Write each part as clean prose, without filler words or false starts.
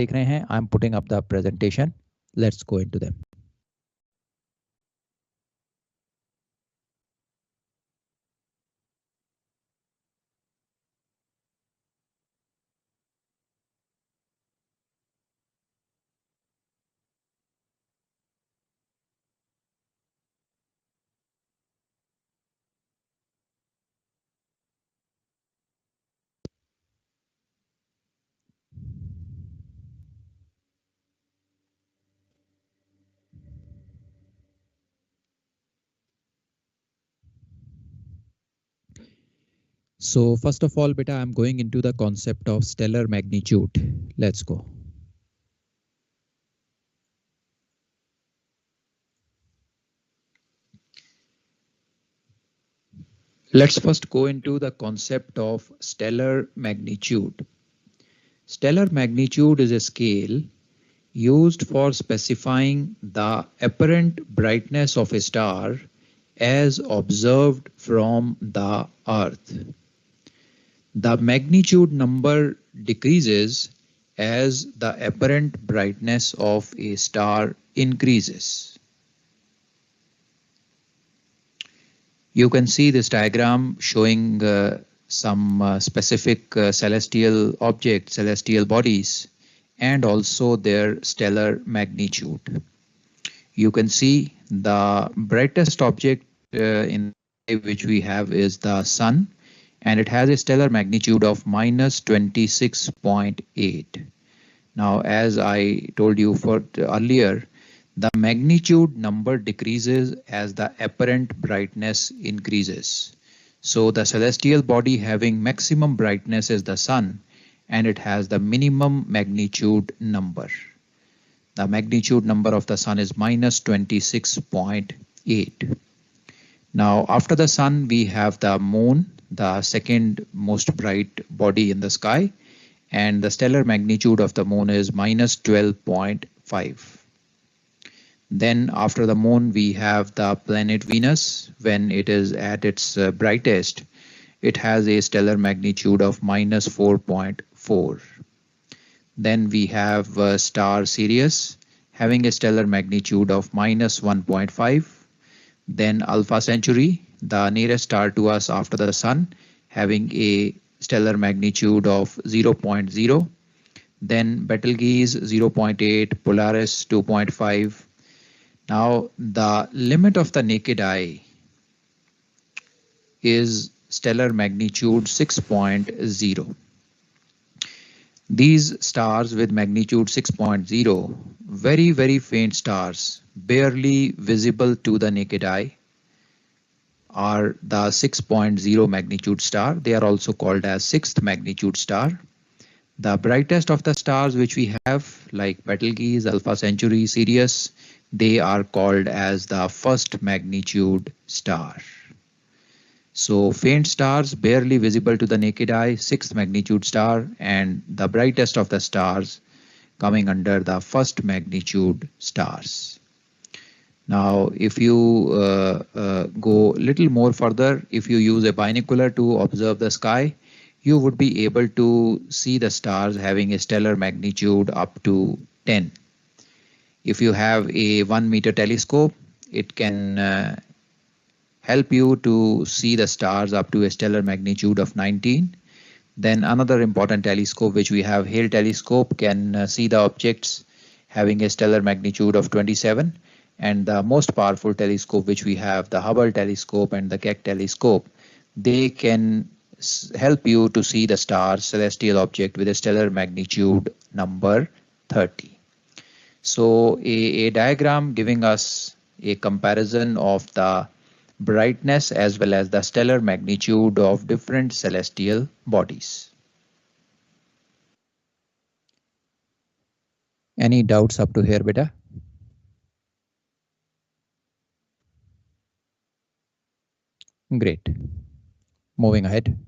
देख रहे हैं, I'm putting up the presentation. Let's go into them. So first of all, beta, I'm going into the concept of stellar magnitude. Let's go. Let's first go into the concept of stellar magnitude. Stellar magnitude is a scale used for specifying the apparent brightness of a star as observed from the Earth. The magnitude number decreases as the apparent brightness of a star increases. You can see this diagram showing some specific celestial objects, celestial bodies, and also their stellar magnitude. You can see the brightest object in which we have is the Sun, and it has a stellar magnitude of minus 26.8. Now, as I told you earlier, the magnitude number decreases as the apparent brightness increases. So the celestial body having maximum brightness is the Sun, and it has the minimum magnitude number. The magnitude number of the Sun is minus 26.8. Now, after the Sun, we have the Moon, the second most bright body in the sky, and the stellar magnitude of the Moon is minus 12.5. Then after the Moon, we have the planet Venus. When it is at its brightest, it has a stellar magnitude of minus 4.4. Then we have star Sirius having a stellar magnitude of minus 1.5. Then Alpha Centauri, the nearest star to us after the Sun, having a stellar magnitude of 0.0. Then Betelgeuse 0.8, Polaris 2.5. Now the limit of the naked eye is stellar magnitude 6.0. These stars with magnitude 6.0, very faint stars, barely visible to the naked eye, are the 6.0 magnitude star. They are also called as sixth magnitude star. The brightest of the stars which we have, like Betelgeuse, Alpha Centauri, Sirius, they are called as the first magnitude star. So faint stars barely visible to the naked eye, sixth magnitude star, and the brightest of the stars coming under the first magnitude stars. Now, if you go little more further, if you use a binocular to observe the sky, you would be able to see the stars having a stellar magnitude up to 10. If you have a 1 meter telescope, it can help you to see the stars up to a stellar magnitude of 19. Then another important telescope which we have, Hale telescope, can see the objects having a stellar magnitude of 27. And the most powerful telescope which we have, the Hubble telescope and the Keck telescope, they can help you to see the stars, celestial object with a stellar magnitude number 30. So a diagram giving us a comparison of the brightness as well as the stellar magnitude of different celestial bodies. Any doubts up to here, beta? Great. Moving ahead.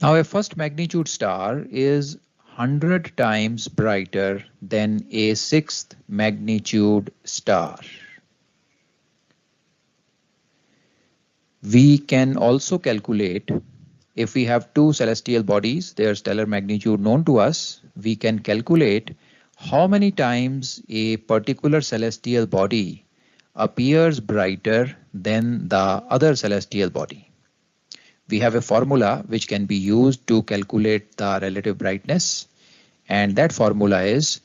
Now, a first magnitude star is 100 times brighter than a sixth magnitude star. We can also calculate, if we have two celestial bodies, their stellar magnitude known to us, we can calculate how many times a particular celestial body appears brighter than the other celestial body. We have a formula which can be used to calculate the relative brightness, and that formula is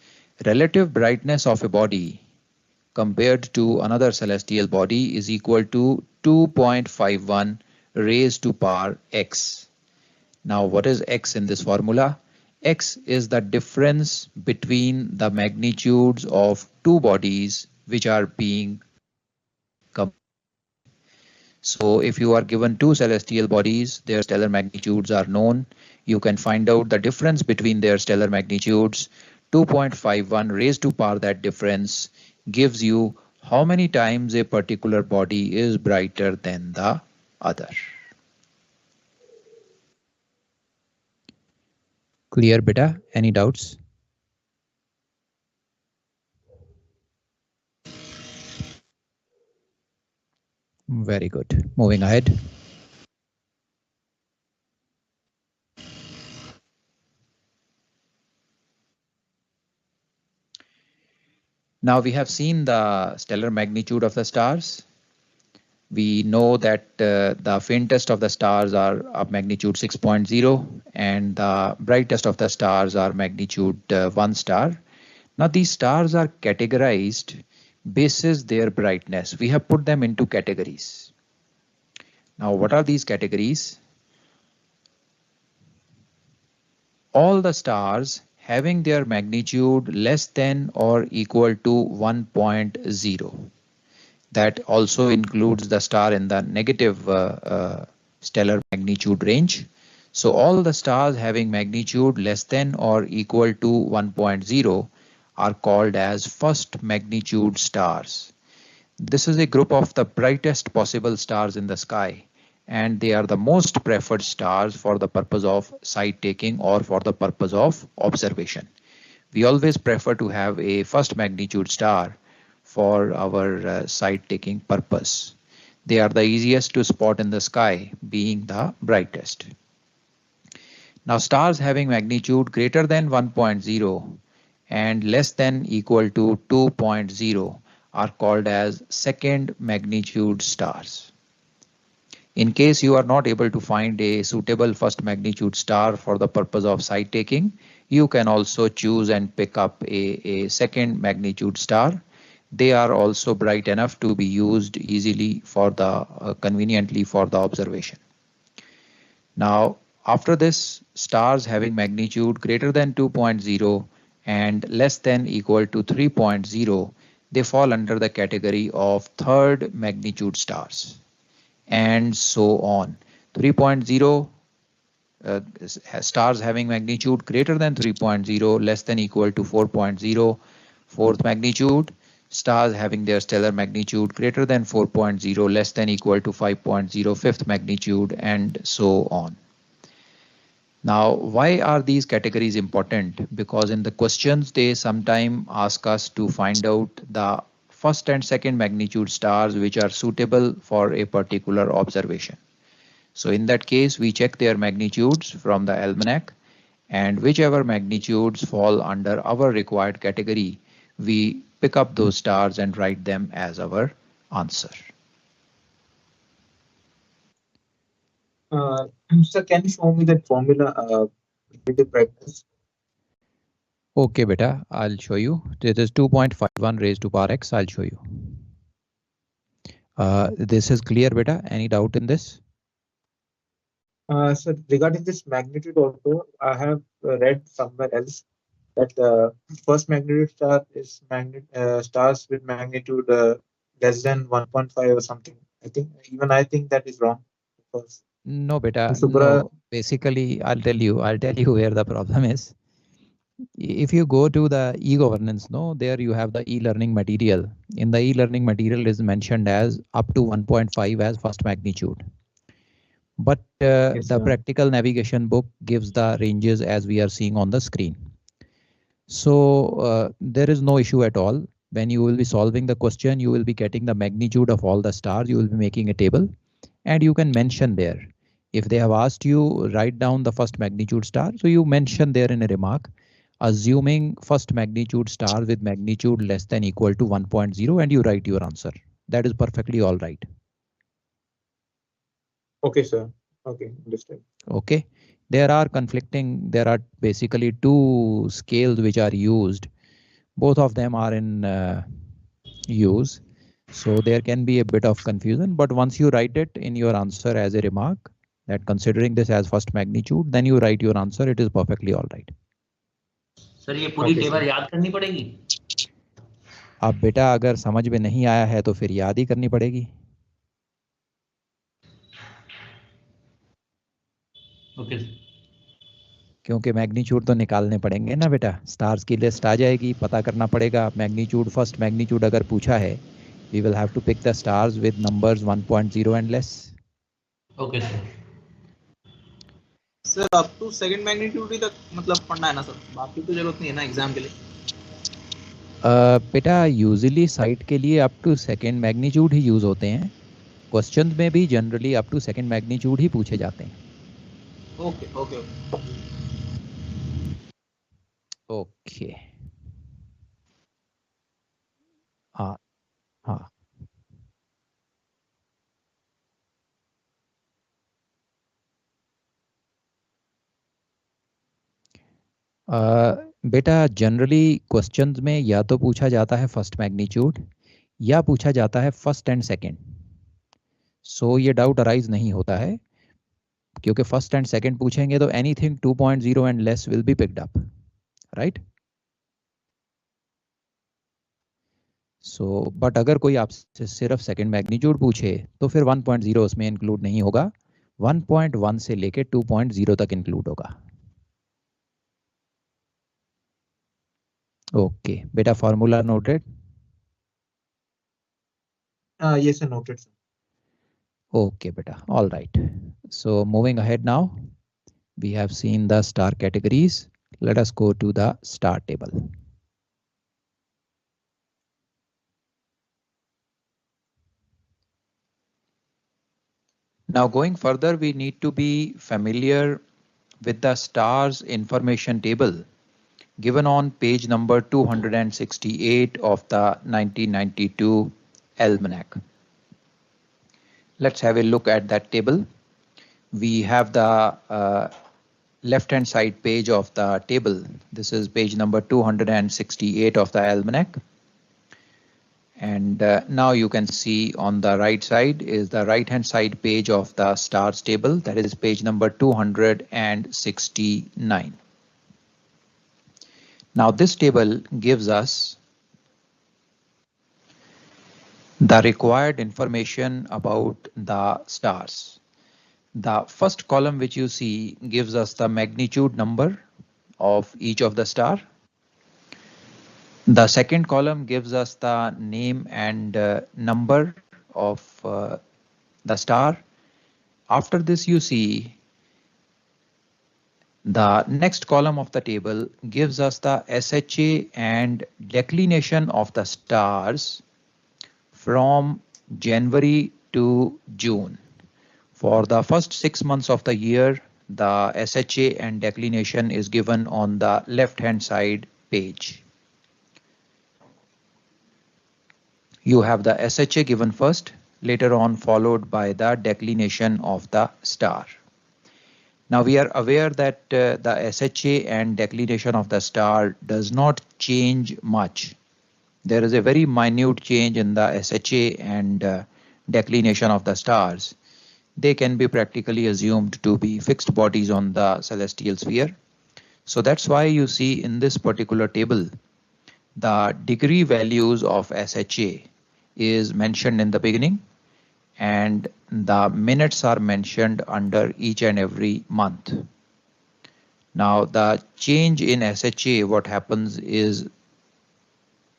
relative brightness of a body compared to another celestial body is equal to 2.51 raised to power x. Now, what is x in this formula? X is the difference between the magnitudes of two bodies which are being compared. So if you are given two celestial bodies, their stellar magnitudes are known. You can find out the difference between their stellar magnitudes. 2.51 raised to power that difference gives you how many times a particular body is brighter than the other. Clear, beta? Any doubts? Very good. Moving ahead. Now we have seen the stellar magnitude of the stars. We know that the faintest of the stars are of magnitude 6.0 and the brightest of the stars are magnitude 1 star. Now these stars are categorized basis their brightness. We have put them into categories. Now what are these categories? All the stars having their magnitude less than or equal to 1.0. That also includes the star in the negative stellar magnitude range. So all the stars having magnitude less than or equal to 1.0 are called as first magnitude stars. This is a group of the brightest possible stars in the sky, and they are the most preferred stars for the purpose of sight taking or for the purpose of observation. We always prefer to have a first magnitude star for our sight taking purpose. They are the easiest to spot in the sky, being the brightest. Now stars having magnitude greater than 1.0 and less than equal to 2.0 are called as second magnitude stars. In case you are not able to find a suitable first magnitude star for the purpose of sight taking, you can also choose and pick up a second magnitude star. They are also bright enough to be used easily for the conveniently for the observation. Now after this, stars having magnitude greater than 2.0 and less than equal to 3.0, they fall under the category of third magnitude stars, and so on. 3.0 stars having magnitude greater than 3.0, less than equal to 4.0, fourth magnitude. Stars having their stellar magnitude greater than 4.0, less than equal to 5.0, fifth magnitude, and so on. Now, why are these categories important? Because in the questions, they sometimes ask us to find out the first and second magnitude stars which are suitable for a particular observation. So in that case, we check their magnitudes from the almanac, and whichever magnitudes fall under our required category, we pick up those stars and write them as our answer. Sir, can you show me that formula with the brightness? Okay, beta, I'll show you. This is 2.51 raised to power x. I'll show you. This is clear, beta. Any doubt in this? So regarding this magnitude also, I have read somewhere else that the first magnitude star is stars with magnitude less than 1.5 or something. I think that is wrong. Because No, beta. Subra, No. Basically, I'll tell you where the problem is. If you go to the e-governance, no, there you have the e-learning material. In the e-learning material is mentioned as up to 1.5 as first magnitude. But yes, the practical navigation book gives the ranges as we are seeing on the screen. So there is no issue at all. When you will be solving the question, you will be getting the magnitude of all the stars. You will be making a table, and you can mention there. If they have asked you write down the first magnitude star, so you mention there in a remark, assuming first magnitude star with magnitude less than equal to 1.0, and you write your answer. That is perfectly all right. Okay, sir. Okay, understood. Okay. There are basically two scales which are used. Both of them are in use. So there can be a bit of confusion, but once you write it in your answer as a remark that considering this as first magnitude, then you write your answer, it is perfectly all right. Sir ये पूरी table याद करनी पड़ेगी? अब बेटा अगर समझ में नहीं आया है तो फिर याद ही करनी पड़ेगी. ओके. क्योंकि मैग्नीट्यूड तो निकालने पड़ेंगे ना बेटा. स्टार्स की लिस्ट आ जाएगी, पता करना पड़ेगा मैग्नीट्यूड. फर्स्ट मैग्नीट्यूड अगर पूछा है, we will have to pick the stars with numbers 1.0 and less. Okay sir. Sir up to second magnitude ही तक मतलब पढ़ना है ना सर, बाकी तो जरूरत नहीं है ना एग्जाम के लिए? बेटा यूजुअली साइट के लिए अप टू सेकंड मैग्नीट्यूड ही यूज होते हैं. क्वेश्चन में भी generally up to second magnitude ही पूछे जाते हैं. Okay okay okay. हाँ हाँ. बेटा जनरली क्वेश्चंस में या तो पूछा जाता है फर्स्ट मैग्नीट्यूड या पूछा जाता है फर्स्ट एंड सेकंड. सो ये डाउट अराइज नहीं होता है, क्योंकि फर्स्ट एंड सेकंड पूछेंगे तो anything 2.0 and less will be picked up, right. So but अगर कोई आपसे सिर्फ सेकंड मैग्नीट्यूड पूछे तो फिर 1.0 उसमें इंक्लूड नहीं होगा. 1.1 से लेके 2.0 तक इंक्लूड होगा. ओके बेटा, formula noted? Yes, sir, noted, sir. Okay beta, all right. So moving ahead now, we have seen the star categories. Let us go to the star table. Now going further, we need to be familiar with the stars information table given on page number 268 of the 1992 Almanac. Let's have a look at that table. We have the left-hand side page of the table. This is page number 268 of the Almanac. And now you can see on the right side is the right-hand side page of the stars table. That is page number 269. Now this table gives us the required information about the stars. The first column which you see gives us the magnitude number of each of the star. The second column gives us the name and number of the star. After this, you see the next column of the table gives us the SHA and declination of the stars from January to June. For the first 6 months of the year, the SHA and declination is given on the left-hand side page. You have the SHA given first, later on followed by the declination of the star. Now we are aware that the SHA and declination of the star does not change much. There is a very minute change in the SHA and declination of the stars. They can be practically assumed to be fixed bodies on the celestial sphere. So that's why you see in this particular table, the degree values of SHA is mentioned in the beginning and the minutes are mentioned under each and every month. Now the change in SHA, what happens is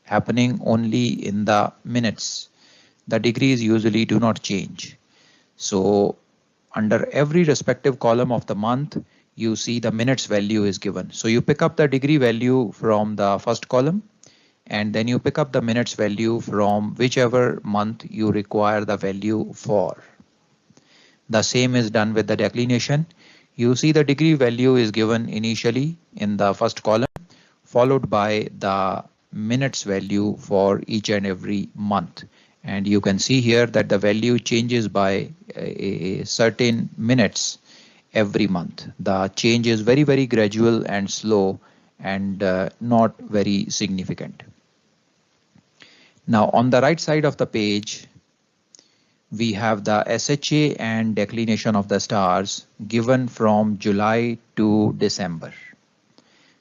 happening only in the minutes. The degrees usually do not change. So under every respective column of the month, you see the minutes value is given. So you pick up the degree value from the first column and then you pick up the minutes value from whichever month you require the value for. The same is done with the declination. You see the degree value is given initially in the first column, followed by the minutes value for each and every month. And you can see here that the value changes by a certain minutes every month. The change is very, very gradual and slow and not very significant. Now on the right side of the page, we have the SHA and declination of the stars given from July to December.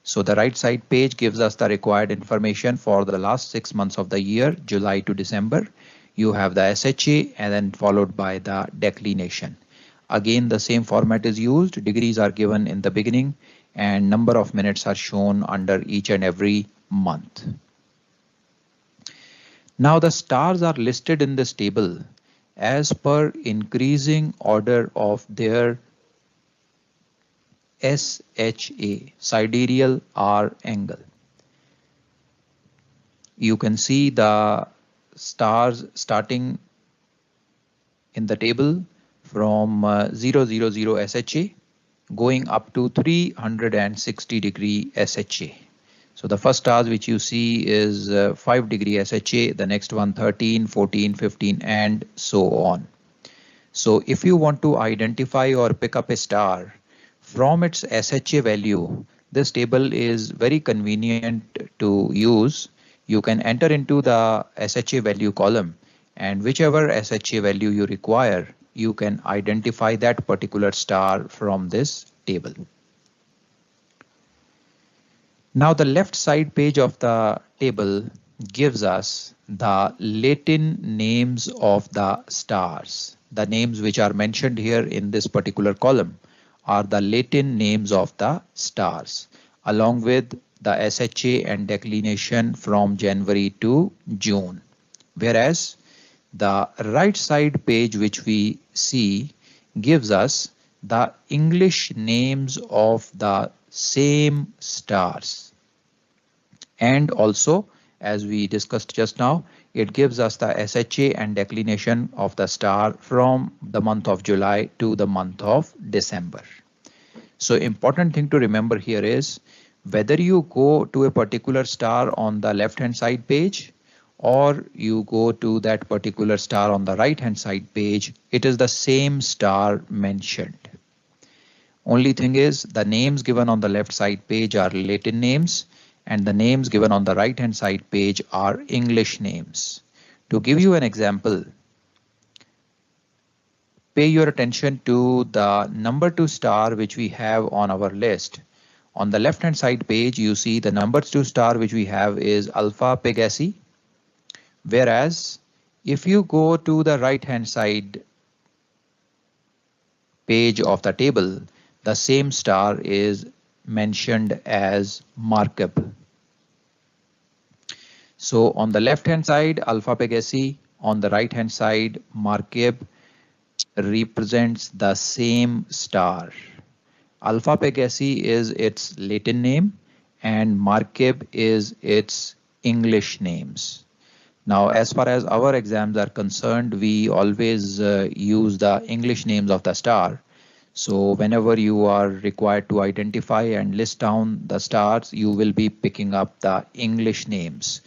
So the right side page gives us the required information for the last 6 months of the year, July to December. You have the SHA and then followed by the declination. Again, the same format is used. Degrees are given in the beginning and number of minutes are shown under each and every month. Now the stars are listed in this table as per increasing order of their SHA, sidereal hour angle. You can see the stars starting in the table from 000 SHA going up to 360 degree SHA. So the first stars which you see is 5 degree SHA, the next one 13, 14, 15 and so on. So if you want to identify or pick up a star from its SHA value, this table is very convenient to use. You can enter into the SHA value column and whichever SHA value you require, you can identify that particular star from this table. Now the left side page of the table gives us the Latin names of the stars. The names which are mentioned here in this particular column are the Latin names of the stars, along with the SHA and declination from January to June. Whereas the right side page which we see gives us the English names of the same stars. And also, as we discussed just now, it gives us the SHA and declination of the star from the month of July to the month of December. So important thing to remember here is whether you go to a particular star on the left hand side page or you go to that particular star on the right hand side page, it is the same star mentioned. Only thing is the names given on the left side page are Latin names and the names given on the right hand side page are English names. To give you an example, pay your attention to the number 2 star which we have on our list. On the left hand side page, you see the number 2 star which we have is Alpha Pegasi. Whereas if you go to the right hand side page of the table, the same star is mentioned as Markab. So on the left hand side, Alpha Pegasi, on the right hand side, Markab represents the same star. Alpha Pegasi is its Latin name and Markab is its English names. Now, as far as our exams are concerned, we always use the English names of the star. So whenever you are required to identify and list down the stars, you will be picking up the English names,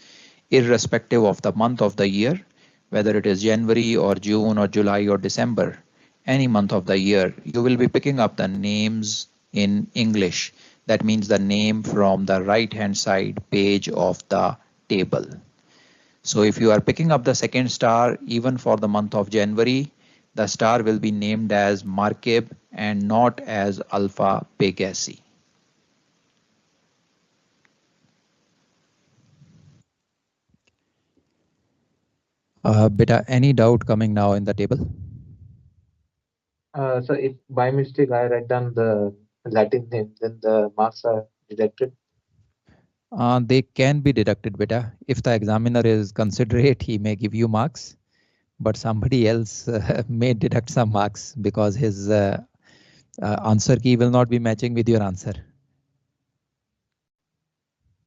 irrespective of the month of the year, whether it is January or June or July or December, any month of the year, you will be picking up the names in English. That means the name from the right hand side page of the table. So if you are picking up the second star, even for the month of January, the star will be named as Markab and not as Alpha Pegasi. Beta, any doubt coming now in the table? So if by mistake I write down the Latin name, then the marks are deducted. They can be deducted, beta. If the examiner is considerate, he may give you marks, but somebody else may deduct some marks because his answer key will not be matching with your answer.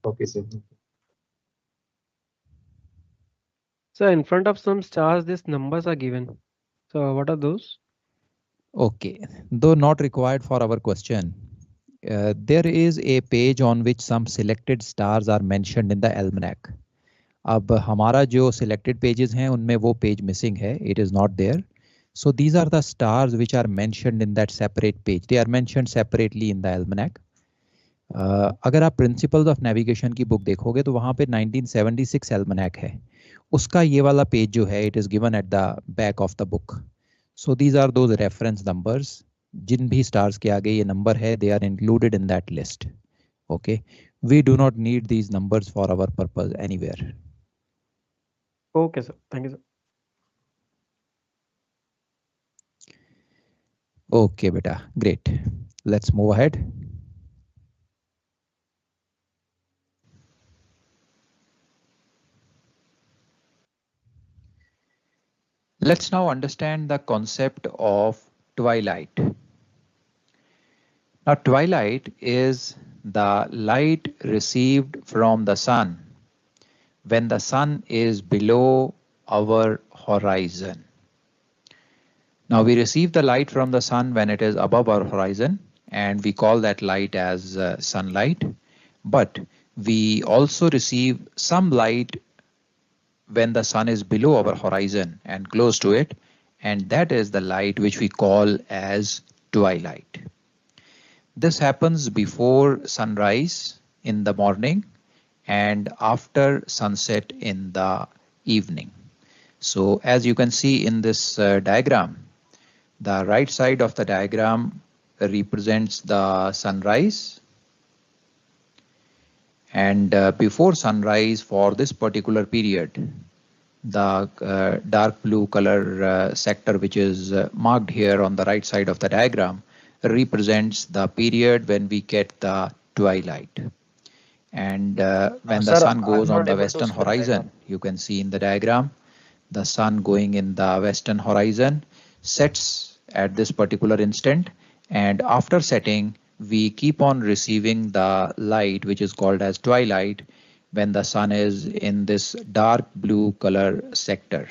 Okay, sir. So in front of some stars, these numbers are given. So what are those? Okay, though not required for our question, there is a page on which some selected stars are mentioned in the almanac. अब हमारा जो selected pages हैं उनमें वो page missing है, it is not there. So these are the stars which are mentioned in that separate page. They are mentioned separately in the almanac. अगर आप principles of navigation की बुक देखोगे तो वहाँ पे 1976 एल्मनैक है, उसका ये वाला पेज जो है it is given at the back of the book. So these are those reference numbers, जिन भी स्टार्स के आगे ये नंबर है they are included in that list. Okay, we do not need these numbers for our purpose anywhere. Okay, sir. Thank you, sir. Okay, beta, great. Let's move ahead. Let's now understand the concept of twilight. Now, twilight is the light received from the sun when the sun is below our horizon. Now, we receive the light from the sun when it is above our horizon, and we call that light as sunlight. But we also receive some light when the sun is below our horizon and close to it, and that is the light which we call as twilight. This happens before sunrise in the morning and after sunset in the evening. So as you can see in this diagram, the right side of the diagram represents the sunrise, and before sunrise for this particular period, the dark blue color sector which is marked here on the right side of the diagram represents the period when we get the twilight. And when the sun goes on the western horizon, you can see in the diagram, the sun going in the western horizon sets at this particular instant, and after setting we keep on receiving the light which is called as twilight when the sun is in this dark blue color sector.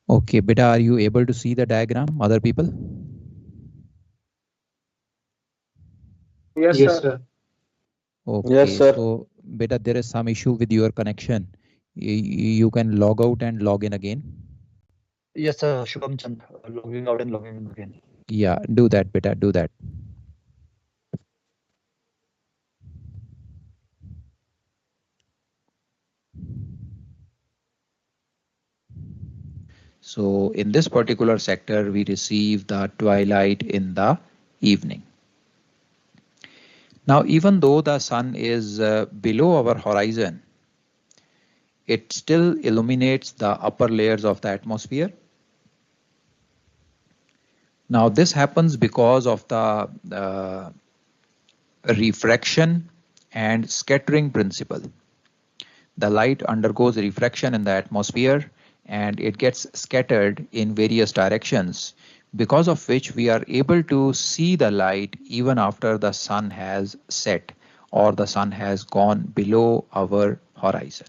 Okay, beta, are you able to see the diagram, other people? Yes, sir. Okay, Yes, sir. so beta, there is some issue with your connection. You can log out and log in again. Yes, sir. Shubham Chand, logging out and logging in again. Yeah, do that, beta, do that. So in this particular sector, we receive the twilight in the evening. Now, even though the sun is below our horizon, it still illuminates the upper layers of the atmosphere. Now, this happens because of the refraction and scattering principle. The light undergoes refraction in the atmosphere and it gets scattered in various directions, because of which we are able to see the light even after the sun has set or the sun has gone below our horizon.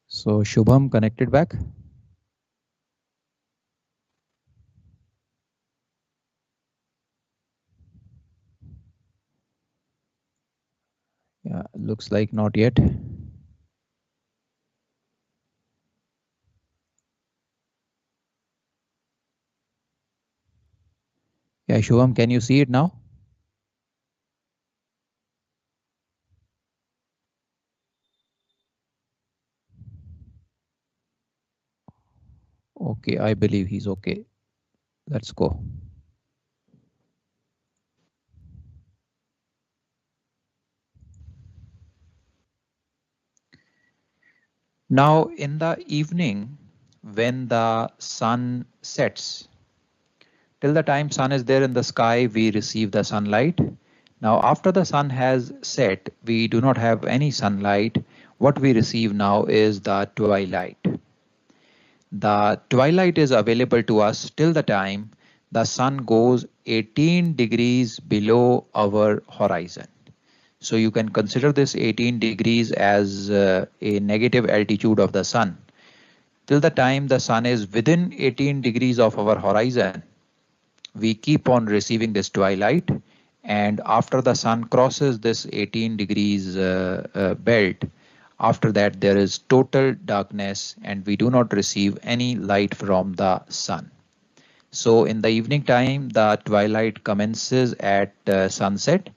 So Shubham connected back. Yeah, looks like not yet. Yeah, Shubham, can you see it now? Okay, I believe he's okay. Let's go. Now in the evening, when the sun sets, till the time sun is there in the sky, we receive the sunlight. Now after the sun has set, we do not have any sunlight. What we receive now is the twilight. The twilight is available to us till the time the sun goes 18 degrees below our horizon. So you can consider this 18 degrees as a negative altitude of the sun. Till the time the sun is within 18 degrees of our horizon, we keep on receiving this twilight, and after the sun crosses this 18 degrees belt, after that there is total darkness and we do not receive any light from the sun. So in the evening time, the twilight commences at sunset,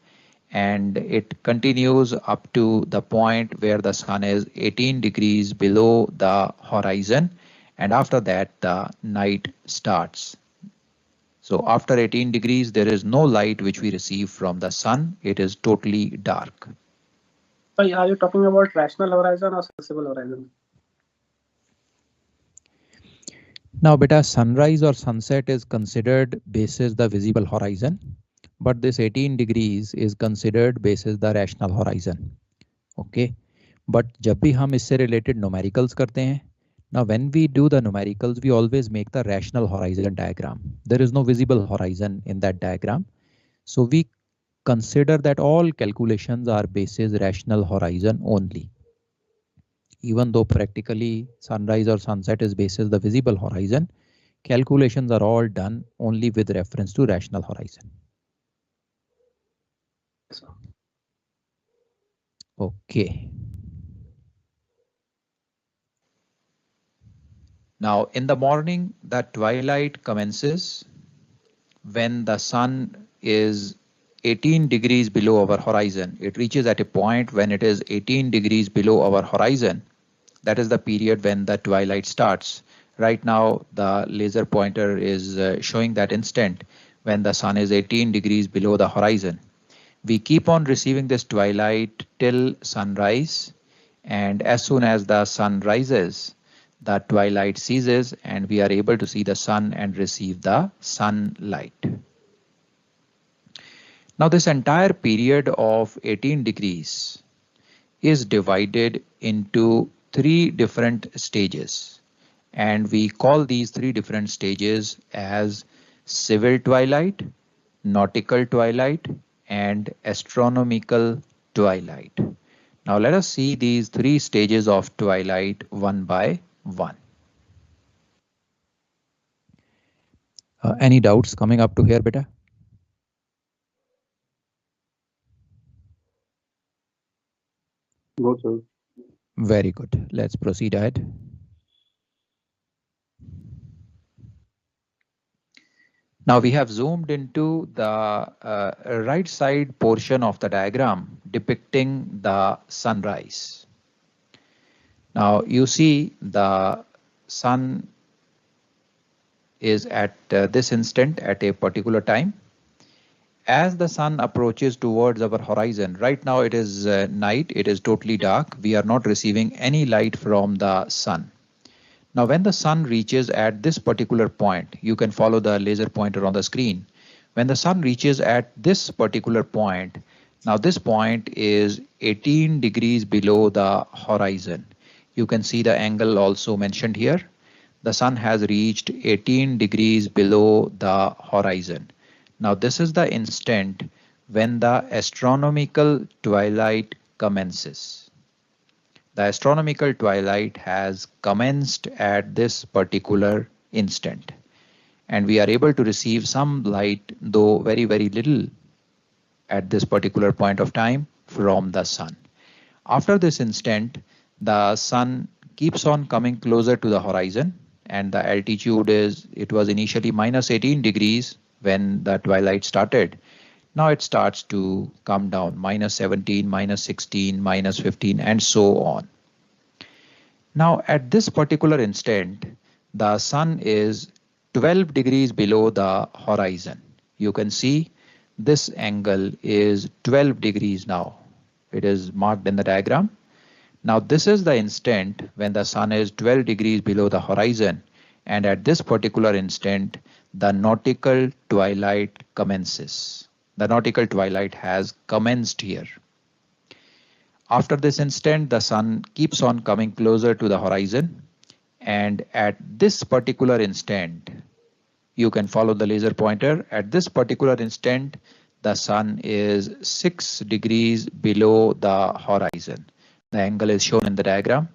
and it continues up to the point where the sun is 18 degrees below the horizon, and after that the night starts. So after 18 degrees, there is no light which we receive from the sun. It is totally dark. Are you talking about rational horizon or sensible horizon? Now, beta, sunrise or sunset is considered basis the visible horizon, but this 18 degrees is considered basis the rational horizon. Okay, but जब भी हम इससे related numericals करते हैं, now when we do the numericals, we always make the rational horizon diagram. There is no visible horizon in that diagram. So we consider that all calculations are basis rational horizon only. Even though practically sunrise or sunset is basis the visible horizon, calculations are all done only with reference to rational horizon. Okay. Now in the morning, the twilight commences when the sun is 18 degrees below our horizon. It reaches at a point when it is 18 degrees below our horizon. That is the period when the twilight starts. Right now, the laser pointer is showing that instant when the sun is 18 degrees below the horizon. We keep on receiving this twilight till sunrise, and as soon as the sun rises, the twilight ceases and we are able to see the sun and receive the sunlight. Now this entire period of 18 degrees is divided into 3 different stages, and we call these 3 different stages as civil twilight, nautical twilight, and astronomical twilight. Now let us see these 3 stages of twilight one by one. Any doubts coming up to here, beta? Go, sir. Very good. Let's proceed ahead. Now we have zoomed into the right side portion of the diagram depicting the sunrise. Now you see the sun is at this instant at a particular time. As the sun approaches towards our horizon, right now it is night, it is totally dark. We are not receiving any light from the sun. Now when the sun reaches at this particular point, you can follow the laser pointer on the screen. When the sun reaches at this particular point, now this point is 18 degrees below the horizon. You can see the angle also mentioned here. The sun has reached 18 degrees below the horizon. Now this is the instant when the astronomical twilight commences. The astronomical twilight has commenced at this particular instant, and we are able to receive some light, though very, very little, at this particular point of time from the sun. After this instant, the sun keeps on coming closer to the horizon, and the altitude is, it was initially minus 18 degrees when the twilight started. Now it starts to come down, minus 17, minus 16, minus 15, and so on. Now at this particular instant, the sun is 12 degrees below the horizon. You can see this angle is 12 degrees now. It is marked in the diagram. Now this is the instant when the sun is 12 degrees below the horizon, and at this particular instant, the nautical twilight commences. The nautical twilight has commenced here. After this instant, the sun keeps on coming closer to the horizon, and at this particular instant, you can follow the laser pointer. At this particular instant, the sun is 6 degrees below the horizon. The angle is shown in the diagram.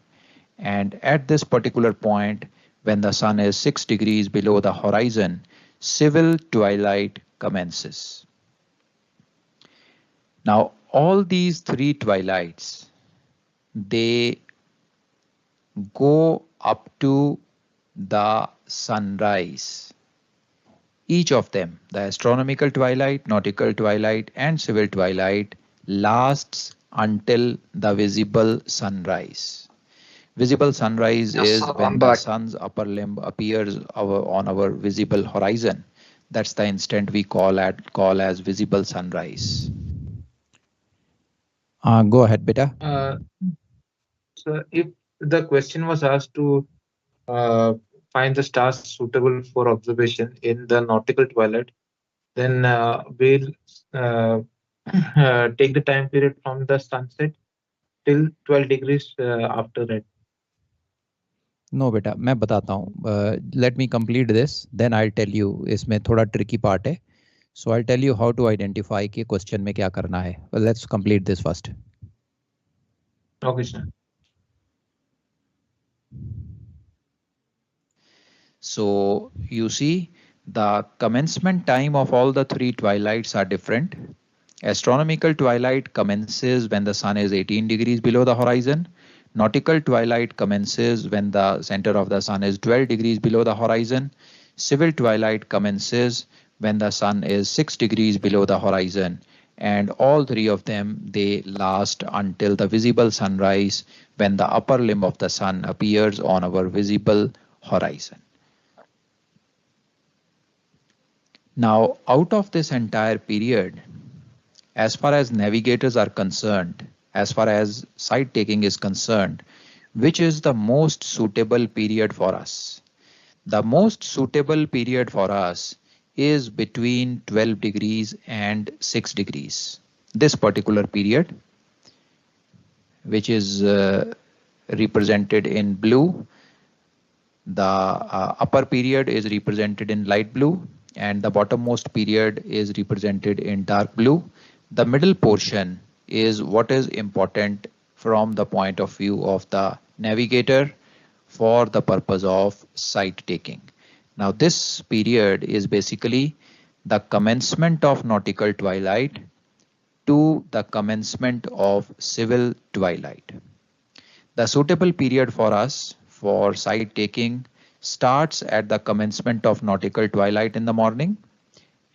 And at this particular point, when the sun is 6 degrees below the horizon, civil twilight commences. Now, all these three twilights, they go up to the sunrise. Each of them, the astronomical twilight, nautical twilight, and civil twilight, lasts until the visible sunrise. Visible sunrise is when the sun's upper limb appears on our visible horizon. That's the instant we call as visible sunrise. Go ahead, beta. So if the question was asked to find the stars suitable for observation in the nautical twilight, then we'll take the time period from the sunset till 12 degrees after red. No बेटा मैं बताता हूँ. Let me complete this, then I'll tell you. इसमें थोड़ा tricky part है. So I'll tell you how to identify कि question में क्या करना है. Well, let's complete this first. Okay, sir. So you see the commencement time of all the three twilights are different. Astronomical twilight commences when the sun is 18 degrees below the horizon. Nautical twilight commences when the center of the sun is 12 degrees below the horizon. Civil twilight commences when the sun is 6 degrees below the horizon. And all three of them, they last until the visible sunrise when the upper limb of the sun appears on our visible horizon. Now, out of this entire period, as far as navigators are concerned, as far as sight taking is concerned, which is the most suitable period for us? The most suitable period for us is between 12 degrees and 6 degrees. This particular period, which is represented in blue, the upper period is represented in light blue, and the bottommost period is represented in dark blue. The middle portion is what is important from the point of view of the navigator for the purpose of sight taking. Now this period is basically the commencement of nautical twilight to the commencement of civil twilight. The suitable period for us for sight taking starts at the commencement of nautical twilight in the morning,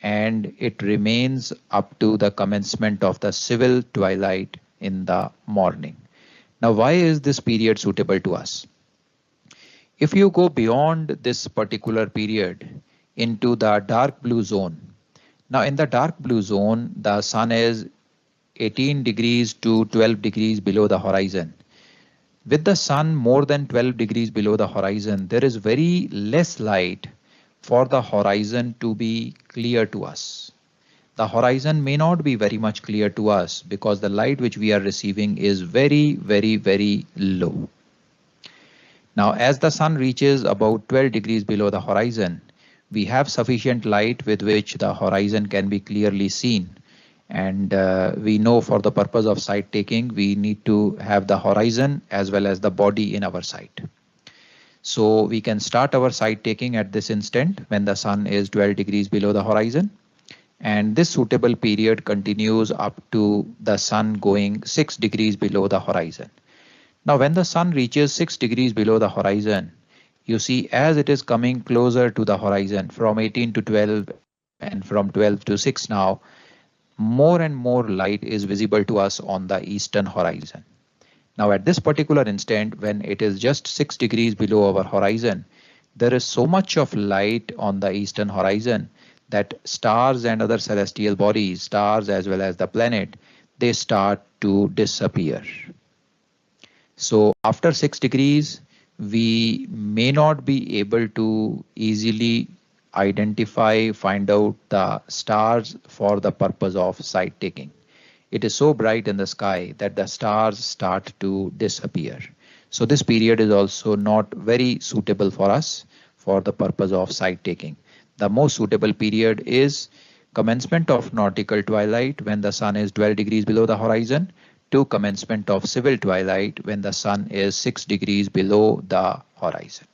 and it remains up to the commencement of the civil twilight in the morning. Now, why is this period suitable to us? If you go beyond this particular period into the dark blue zone, now in the dark blue zone, the sun is 18 degrees to 12 degrees below the horizon. With the sun more than 12 degrees below the horizon, there is very less light for the horizon to be clear to us. The horizon may not be very much clear to us because the light which we are receiving is very, very, very low. Now, as the sun reaches about 12 degrees below the horizon, we have sufficient light with which the horizon can be clearly seen. And we know for the purpose of sight taking, we need to have the horizon as well as the body in our sight. So we can start our sight taking at this instant when the sun is 12 degrees below the horizon. And this suitable period continues up to the sun going 6 degrees below the horizon. Now, when the sun reaches 6 degrees below the horizon, you see as it is coming closer to the horizon from 18 to 12 and from 12 to 6 now, more and more light is visible to us on the eastern horizon. Now at this particular instant, when it is just 6 degrees below our horizon, there is so much of light on the eastern horizon that stars and other celestial bodies, stars as well as the planet, they start to disappear. So after 6 degrees, we may not be able to easily identify, find out the stars for the purpose of sight taking. It is so bright in the sky that the stars start to disappear. So this period is also not very suitable for us for the purpose of sight taking. The most suitable period is commencement of nautical twilight when the sun is 12 degrees below the horizon to commencement of civil twilight when the sun is 6 degrees below the horizon.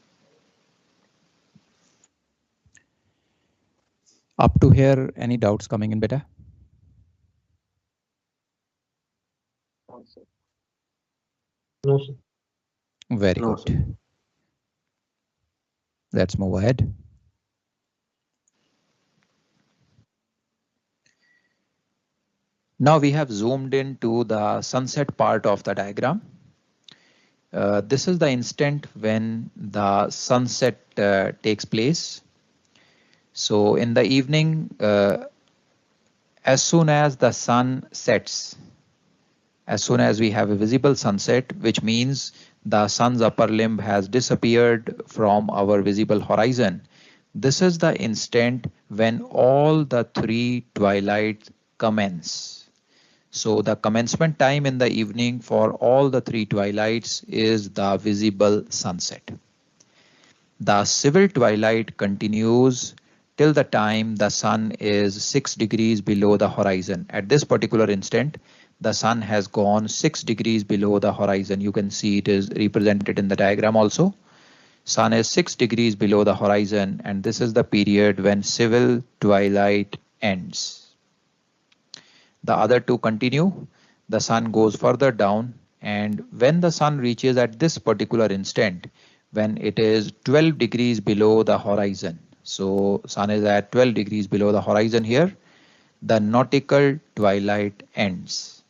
Up to here, any doubts coming in, beta? No, sir. Very No, good. sir. Let's move ahead. Now we have zoomed into the sunset part of the diagram. This is the instant when the sunset takes place. So in the evening, as soon as the sun sets, as soon as we have a visible sunset, which means the sun's upper limb has disappeared from our visible horizon, this is the instant when all the three twilights commence. So the commencement time in the evening for all the three twilights is the visible sunset. The civil twilight continues till the time the sun is 6 degrees below the horizon. At this particular instant, the sun has gone 6 degrees below the horizon. You can see it is represented in the diagram also. Sun is 6 degrees below the horizon, and this is the period when civil twilight ends. The other two continue. The sun goes further down, and when the sun reaches at this particular instant, when it is 12 degrees below the horizon, so sun is at 12 degrees below the horizon here, the nautical twilight ends.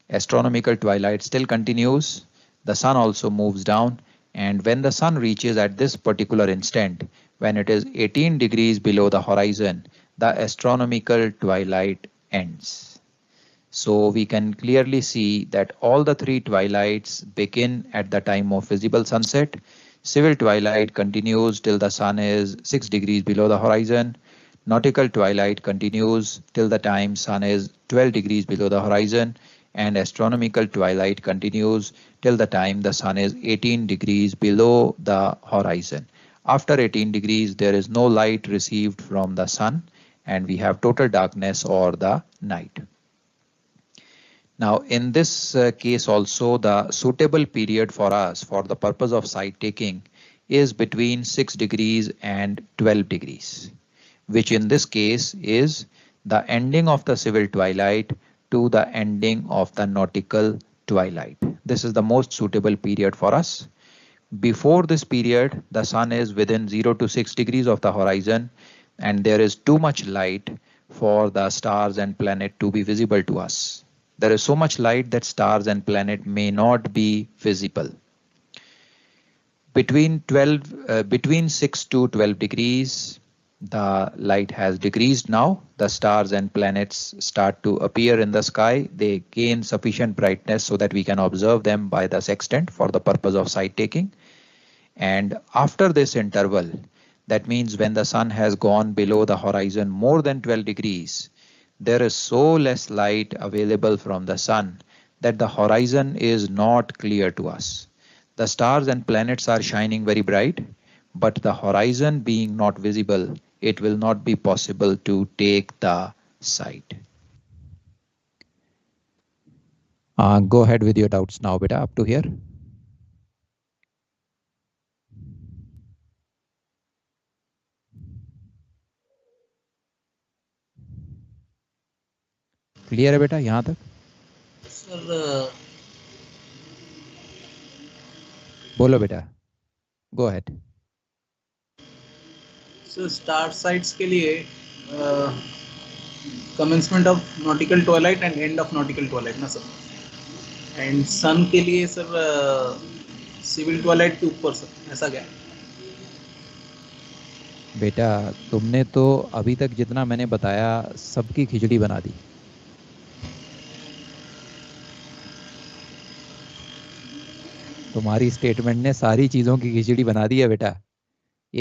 Astronomical twilight still continues. The sun also moves down, and when the sun reaches at this particular instant, when it is 18 degrees below the horizon, the astronomical twilight ends. So we can clearly see that all the three twilights begin at the time of visible sunset. Civil twilight continues till the sun is 6 degrees below the horizon. Nautical twilight continues till the time sun is 12 degrees below the horizon, and astronomical twilight continues till the time the sun is 18 degrees below the horizon. After 18 degrees, there is no light received from the sun, and we have total darkness or the night. Now in this case also, the suitable period for us for the purpose of sight taking is between 6 degrees and 12 degrees, which in this case is the ending of the civil twilight to the ending of the nautical twilight. This is the most suitable period for us. Before this period, the sun is within 0 to 6 degrees of the horizon, and there is too much light for the stars and planet to be visible to us. There is so much light that stars and planet may not be visible. Between 6 to 12 degrees, the light has decreased now. The stars and planets start to appear in the sky. They gain sufficient brightness so that we can observe them by the sextant for the purpose of sight taking. And after this interval, that means when the sun has gone below the horizon more than 12 degrees, there is so less light available from the sun that the horizon is not clear to us. The stars and planets are shining very bright, but the horizon being not visible, it will not be possible to take the sight. Go ahead with your doubts now, beta, up to here. Clear है बेटा यहाँ तक? Sir बोलो बेटा, go ahead. Sir star sites के लिए commencement of nautical Twilight and end of nautical Twilight ना sir, and सन के लिए सर सिविल ट्वाइलाइट के ऊपर सर, ऐसा क्या? बेटा तुमने तो अभी तक जितना मैंने बताया सबकी खिचड़ी बना दी. तुम्हारी स्टेटमेंट ने सारी चीजों की खिचड़ी बना दी है बेटा.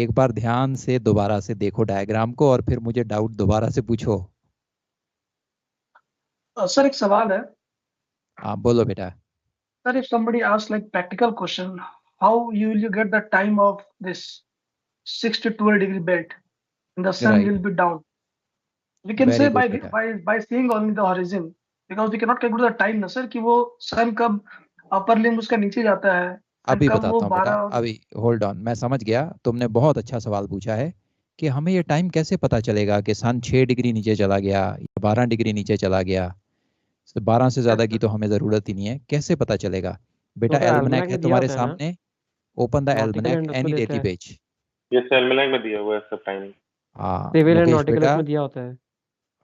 एक बार ध्यान से दोबारा से देखो डायग्राम को और फिर मुझे डाउट दोबारा से पूछो. सर एक सवाल है. हाँ बोलो बेटा. Sir, if somebody asks like practical question, how will you get the time of this 6 to 12 degree belt? And the sun Right. will be down. we can Very say good, beta. by seeing only the horizon, because we cannot calculate the time ना sir कि वो sun कब upper limb उसका नीचे जाता है and अभी कब वो बताता हूँ बेटा, 12 और अभी होल्ड ऑन, मैं समझ गया, तुमने बहुत अच्छा सवाल पूछा है कि हमें ये टाइम कैसे पता चलेगा कि सन 6 डिग्री नीचे चला गया या 12 डिग्री नीचे चला गया। 12 से ज्यादा की तो हमें जरूरत ही नहीं है, कैसे पता चलेगा बेटा? बेटा एल्मनेक almanac है में दिया तुम्हारे होता है ना, सामने, ओपन द nautical एल्मनेक, and उसमें एनी देता डेली है, पेज। यस एल्मेनाक में दिया हुआ है सब टाइम। हाँ civil and मुकेश nautical बेटा, उसमें दिया होता है।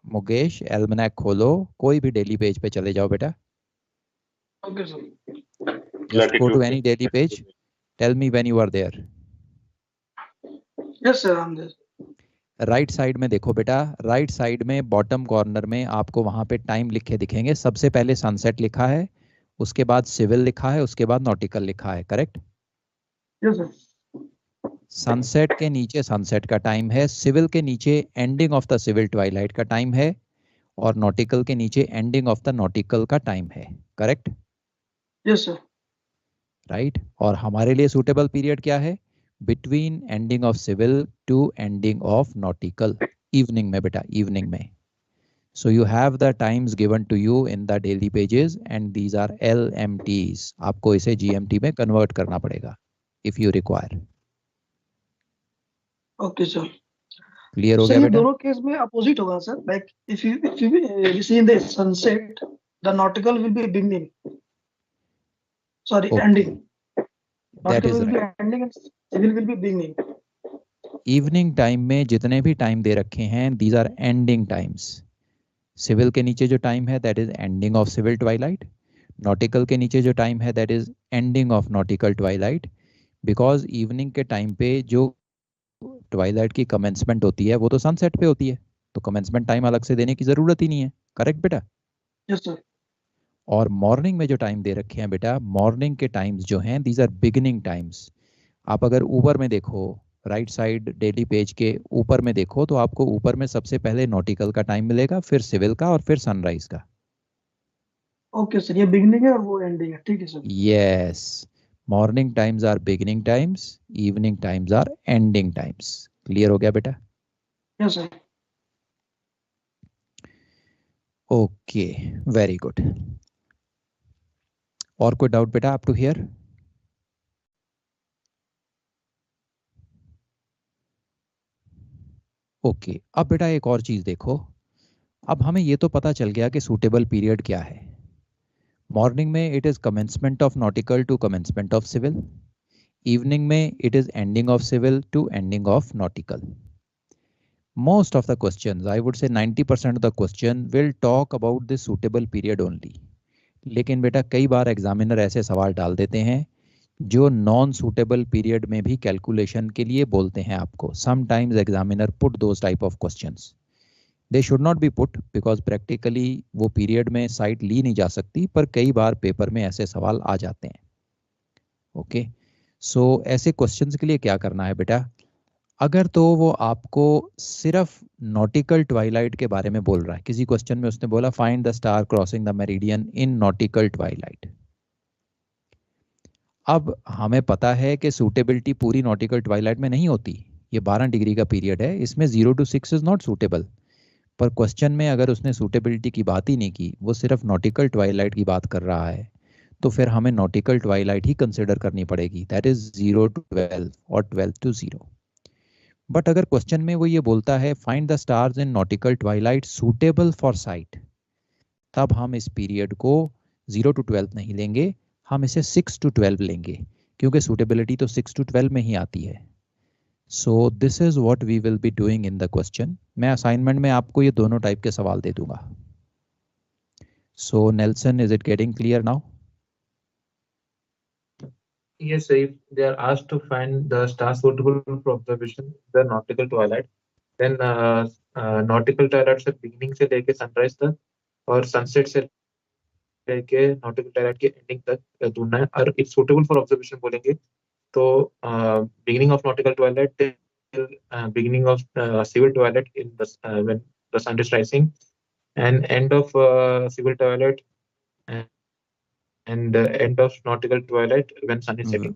मुकेश एल्मनेक खोलो, कोई भी डेली पेज पे चले जाओ बेटा, okay sir. Just go to any latitude daily page, tell me when you are there. Yes sir, I'm there. Right side में देखो बेटा, राइट साइड में बॉटम कॉर्नर में आपको वहां पे टाइम लिखे दिखेंगे। सबसे पहले सनसेट लिखा है, उसके बाद सिविल लिखा है, उसके बाद नॉटिकल लिखा है, करेक्ट? Yes sir. सनसेट के नीचे सनसेट का टाइम है, सिविल के नीचे ending of the civil twilight का टाइम है, और नॉटिकल के नीचे एंडिंग ऑफ द नॉटिकल का टाइम है, करेक्ट? Yes sir. राइट। और हमारे लिए सूटेबल पीरियड क्या है? Between ending of civil to ending of nautical, evening में बेटा, इवनिंग में। So you have the times given to you in the daily pages and these are LMTs. आपको इसे GMT में convert करना पड़ेगा if you require. Okay sir. Clear हो sir गया ये बेटा? दोनों केस में अपोजिट होगा sir, like if you see in the sunset the nautical will be beginning, sorry Okay. ending, That nautical is will be right. ending and civil will be beginning. Evening time में जितने भी time दे रखे हैं these are ending times. Civil के नीचे जो time है that is ending of civil twilight. Nautical के नीचे जो टाइम है that is ending of nautical twilight. Because evening के टाइम पे जो ट्वाइलाइट की कमेंसमेंट होती है वो तो सनसेट पे होती है, तो कमेंसमेंट टाइम अलग से देने की जरूरत ही नहीं है, करेक्ट बेटा? Yes sir. और मॉर्निंग में जो टाइम दे रखे हैं बेटा, मॉर्निंग के टाइम्स जो हैं दीज आर बिगिनिंग टाइम्स। आप अगर ऊपर में देखो, राइट साइड डेली पेज के ऊपर में देखो, तो आपको ऊपर में सबसे पहले नॉटिकल का टाइम मिलेगा, फिर सिविल का, और फिर सनराइज का। ओके सर, ये बिगनिंग है और वो एंडिंग है, ठीक है sir. Yes, morning times are beginning times, evening times are ending times. Clear हो गया बेटा? Yes sir. Okay, very good. और कोई डाउट बेटा अप टू हियर? ओके, अब बेटा एक और चीज देखो। अब हमें ये तो पता चल गया कि सूटेबल पीरियड क्या है। मॉर्निंग में it is commencement of nautical to commencement of civil, evening में it is ending of civil to ending of nautical. Most of the questions, I would say 90% of the question will talk about this suitable period only. लेकिन बेटा कई बार examiner ऐसे सवाल डाल देते हैं जो नॉन सूटेबल पीरियड में भी कैलकुलेशन के लिए बोलते हैं आपको। Sometimes examiner put those type of questions. They should not be put because practically वो पीरियड में साइट ली नहीं जा सकती, पर कई बार पेपर में ऐसे सवाल आ जाते हैं। ओके, सो ऐसे क्वेश्चंस के लिए क्या करना है बेटा? अगर तो वो आपको सिर्फ नॉटिकल ट्वाइलाइट के बारे में बोल रहा है, किसी क्वेश्चन में उसने बोला find the star crossing the meridian in nautical Twilight. अब हमें पता है कि सूटेबिलिटी पूरी नॉटिकल ट्वाइलाइट में नहीं होती, ये 12 डिग्री का पीरियड है, इसमें 0 to 6 इज नॉट सूटेबल। पर क्वेश्चन में अगर उसने सूटेबिलिटी की बात ही नहीं की, वो सिर्फ नॉटिकल ट्वाइलाइट की बात कर रहा है, तो फिर हमें नॉटिकल ट्वाइलाइट ही कंसिडर करनी पड़ेगी, दैट इज 0 to 12 और 12 to 0। बट अगर क्वेश्चन में वो ये बोलता है find the stars in nautical Twilight suitable for site, तब हम इस पीरियड को 0 to 12 नहीं लेंगे, हम इसे 6 to 12 लेंगे, क्योंकि सूटेबिलिटी तो 6 to 12 में ही आती है। So this is what we will be doing in the question. मैं असाइनमेंट में आपको ये दोनों टाइप के सवाल दे दूंगा। So Nelson, is it getting clear now? Yes, sir. If they are asked to find the star suitable for observation, the nautical twilight, then nautical twilight से beginning से लेके sunrise तक और sunset से लेके nautical twilight के ending तक ढूंढना है। और if suitable for observation बोलेंगे तो beginning of nautical twilight till beginning of civil twilight in the when the sun is rising, and end of civil twilight and end of nautical twilight when sun is setting.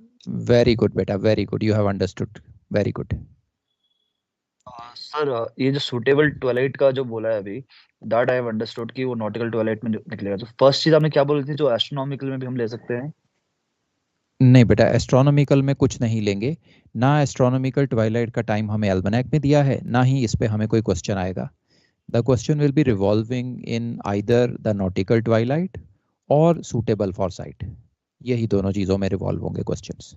Very good beta, very good, you have understood, very good. Sir ये जो suitable twilight का जो बोला है अभी, that I have understood कि वो nautical twilight में निकलेगा। तो फर्स्ट चीज आपने क्या बोली थी जो एस्ट्रोनॉमिकल में भी हम ले सकते हैं? नहीं बेटा, एस्ट्रोनॉमिकल में कुछ नहीं लेंगे। ना एस्ट्रोनॉमिकल ट्वाइलाइट का टाइम हमें एल्मनैक में दिया है, ना ही इस पे हमें कोई क्वेश्चन आएगा। The question will be revolving in either the nautical Twilight और सूटेबल फॉर साइट। यही दोनों चीजों में रिवॉल्व होंगे questions.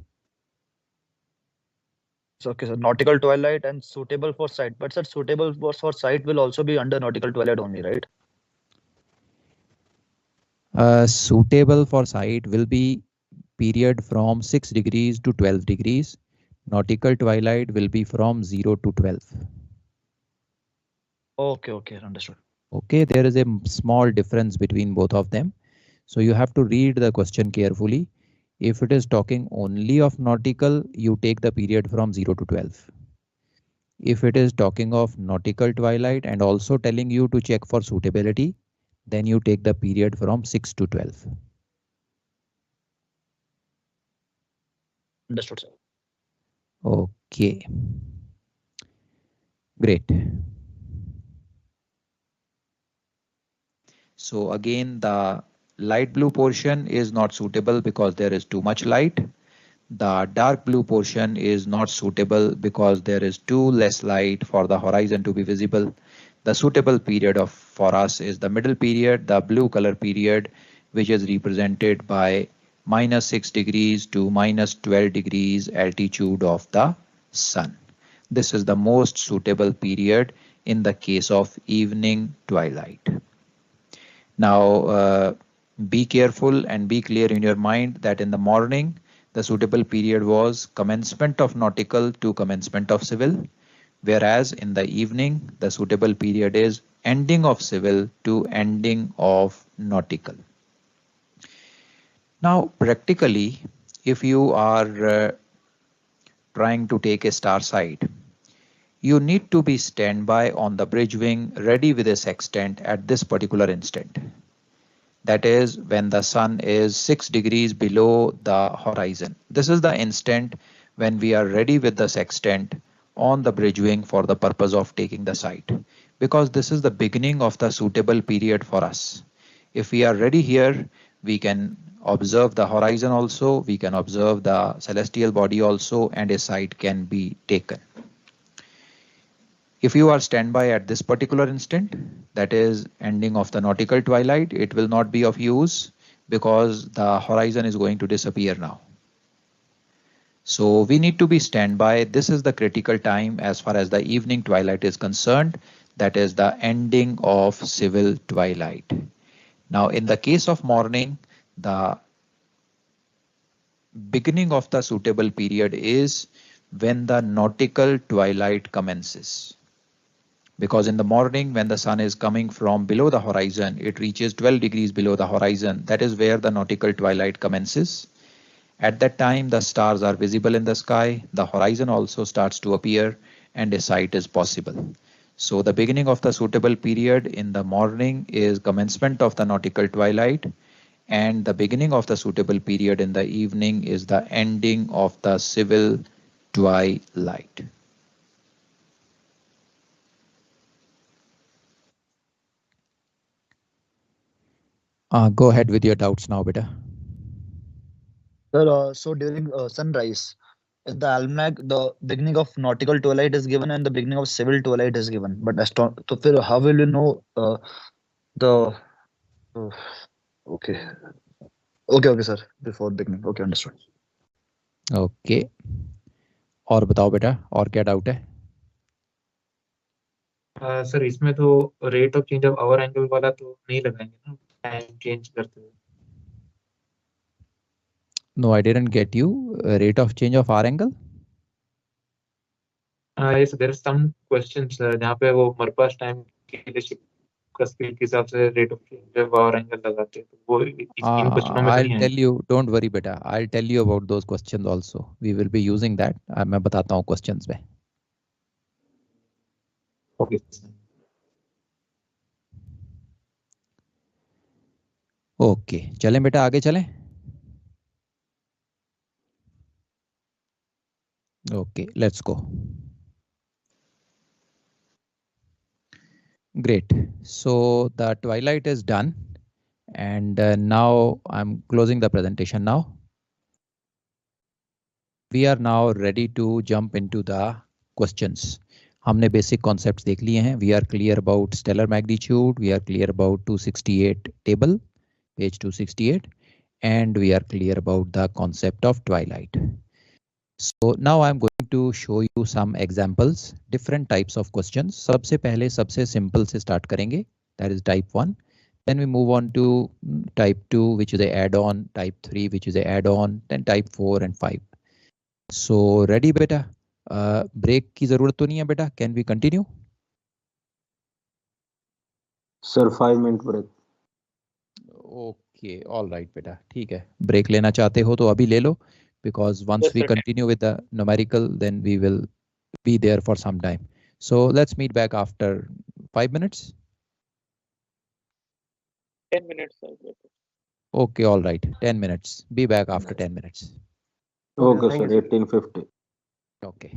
Okay, so nautical twilight and suitable for sight. But sir, suitable for sight will also be under nautical twilight only, right? Suitable for sight will be period from 6 degrees to 12 degrees. Nautical twilight will be from 0 to 12. Okay, understood. Okay, there is a small difference between both of them. So you have to read the question carefully. If it is talking only of nautical, you take the period from 0 to 12. If it is talking of nautical twilight and also telling you to check for suitability, then you take the period from 6 to 12. Understood, sir. Okay. Great. So again, the light blue portion is not suitable because there is too much light. The dark blue portion is not suitable because there is too less light for the horizon to be visible. The suitable period for us is the middle period, the blue color period, which is represented by -6 degrees to -12 degrees altitude of the sun. This is the most suitable period in the case of evening twilight. Now, be careful and be clear in your mind that in the morning, the suitable period was commencement of nautical to commencement of civil, whereas in the evening, the suitable period is ending of civil to ending of nautical. Now, practically, if you are trying to take a star sight, you need to be standby on the bridge wing ready with a sextant at this particular instant. That is when the sun is 6 degrees below the horizon. This is the instant when we are ready with the sextant on the bridge wing for the purpose of taking the sight, because this is the beginning of the suitable period for us. If we are ready here, we can observe the horizon also, we can observe the celestial body also, and a sight can be taken. If you are standby at this particular instant, that is ending of the nautical twilight, it will not be of use because the horizon is going to disappear now. So we need to be standby. This is the critical time as far as the evening twilight is concerned. That is the ending of civil twilight. Now in the case of morning, the beginning of the suitable period is when the nautical twilight commences. Because in the morning when the sun is coming from below the horizon, it reaches 12 degrees below the horizon. That is where the nautical twilight commences. At that time, the stars are visible in the sky, the horizon also starts to appear, and a sight is possible. So the beginning of the suitable period in the morning is commencement of the nautical twilight, and the beginning of the suitable period in the evening is the ending of the civil twilight. Go ahead with your doubts now, beta. Sir, so during sunrise, the almanac, the beginning of nautical twilight is given and the beginning of civil twilight is given. But so फिर how will you know the okay. Okay, sir. Before beginning. Okay, understood. Okay. और बताओ बेटा, और क्या doubt है? Sir इसमें तो rate of change of hour angle वाला तो नहीं लगाएंगे ना, टाइम चेंज करते हुए. No, I didn't get you. Rate of change of R angle? Yes, there are some questions जहाँ पे वो हमारे पास टाइम के लिए शिप का स्पीड के हिसाब से rate of change of hour angle लगाते हैं, तो वो इन क्वेश्चनों में से I'll नहीं tell है. you, don't worry beta, I'll tell you about those questions also. We will be using that. मैं बताता हूँ questions में. Okay. Okay, चलें बेटा, आगे चलें. Okay, let's go. Great. So the twilight is done. And now I'm closing the presentation now. We are now ready to jump into the questions. हमने basic concepts देख लिए हैं. We are clear about stellar magnitude. We are clear about 268 table, page 268, and we are clear about the concept of twilight. So now I'm going to show you some examples, different types of questions. सबसे पहले सबसे simple से start करेंगे. That is type 1. Then we move on to type 2, which is a add-on, type 3, which is a add-on, then type 4 and 5. So ready beta? Break की जरूरत तो नहीं है बेटा? Can we continue? Sir, 5 minute break. Okay, all right बेटा, ठीक है. Break लेना चाहते हो तो अभी ले लो, because once Yes, we sir. continue with the numerical, then we will be there for some time. So let's meet back after 5 minutes. 10 minutes. Sir. Okay, all right, 10 minutes. Be back after 10 minutes. Okay, Thank sir. you, sir. 1850. Okay.